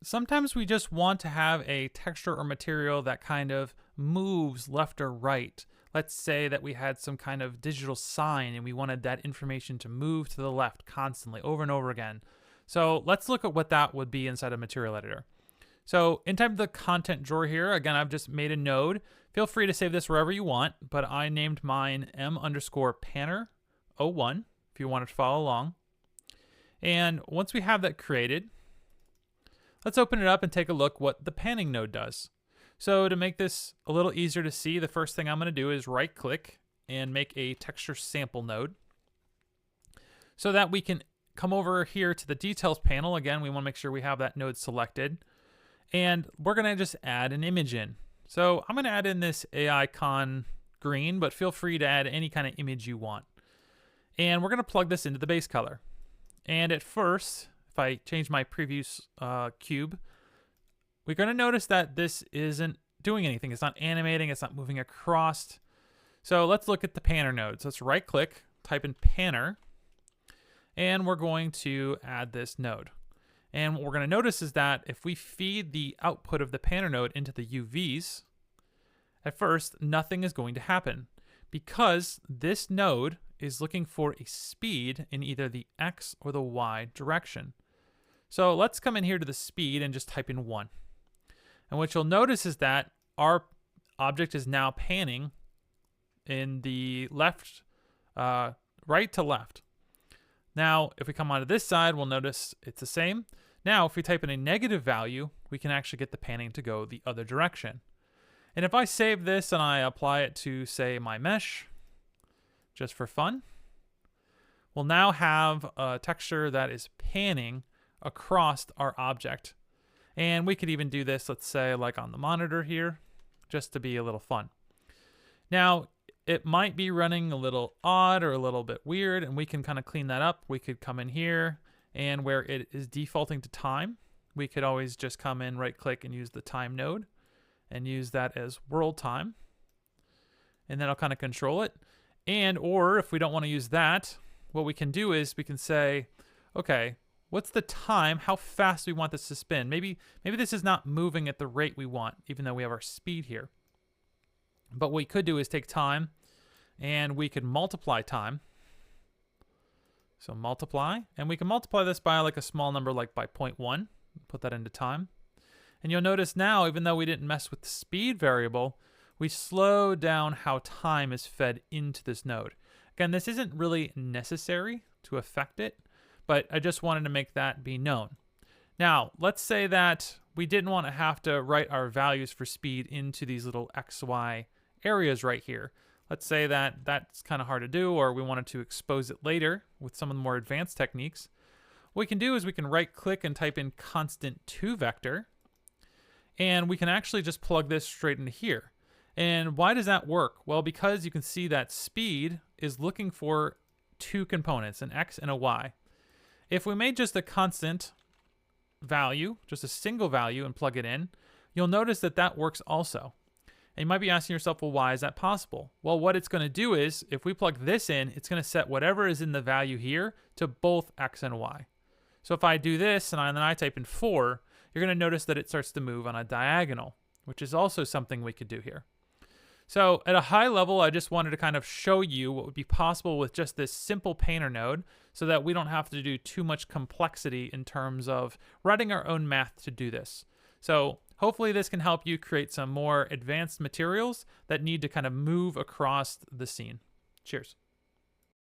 Sometimes we just want to have a texture or material that kind of moves left or right. Let's say that we had some kind of digital sign and we wanted that information to move to the left constantly over and over again. So let's look at what that would be inside a material editor. So in type of the content drawer here, again, I've just made a node. Feel free to save this wherever you want, but I named mine m_panner01 if you wanted to follow along. And once we have that created, let's open it up and take a look what the panning node does. So to make this a little easier to see, the first thing I'm going to do is right click and make a texture sample node so that we can come over here to the details panel. Again, we want to make sure we have that node selected. And we're going to just add an image in. So I'm going to add in this AIcon green, but feel free to add any kind of image you want. And we're going to plug this into the base color. And at first, if I change my preview cube, we're going to notice that this isn't doing anything. It's not animating. It's not moving across. So let's look at the panner node. So let's right click, type in panner, and we're going to add this node. And what we're going to notice is that if we feed the output of the panner node into the UVs, at first, nothing is going to happen because this node is looking for a speed in either the X or the Y direction. So let's come in here to the speed and just type in 1. And what you'll notice is that our object is now panning in the left, right to left. Now, if we come onto this side, we'll notice it's the same. Now, if we type in a negative value, we can actually get the panning to go the other direction. And if I save this and I apply it to, say, my mesh, just for fun, we'll now have a texture that is panning across our object. And we could even do this, let's say, like on the monitor here, just to be a little fun. Now, it might be running a little odd or a little bit weird, and we can kind of clean that up. We could come in here, and where it is defaulting to time, we could always just come in, right-click, and use the time node, and use that as world time. And then I'll kind of control it. And, or if we don't want to use that, what we can do is we can say, okay, what's the time, how fast we want this to spin? Maybe this is not moving at the rate we want, even though we have our speed here. But what we could do is take time, and we could multiply time. So multiply, and we can multiply this by like a small number, like by 0.1. Put that into time. And you'll notice now, even though we didn't mess with the speed variable, we slow down how time is fed into this node. Again, this isn't really necessary to affect it, but I just wanted to make that be known. Now, let's say that we didn't want to have to write our values for speed into these little XY areas right here. Let's say that that's kind of hard to do, or we wanted to expose it later with some of the more advanced techniques. What we can do is we can right click and type in constant2vector, and we can actually just plug this straight into here. And why does that work? Well, because you can see that speed is looking for two components, an X and a Y. If we made just a constant value, just a single value, and plug it in, you'll notice that that works also. And you might be asking yourself, well, why is that possible? Well, what it's going to do is, if we plug this in, it's going to set whatever is in the value here to both X and Y. So if I do this and then I type in 4, you're going to notice that it starts to move on a diagonal, which is also something we could do here. So at a high level, I just wanted to kind of show you what would be possible with just this simple panner node so that we don't have to do too much complexity in terms of writing our own math to do this. So hopefully this can help you create some more advanced materials that need to kind of move across the scene. Cheers.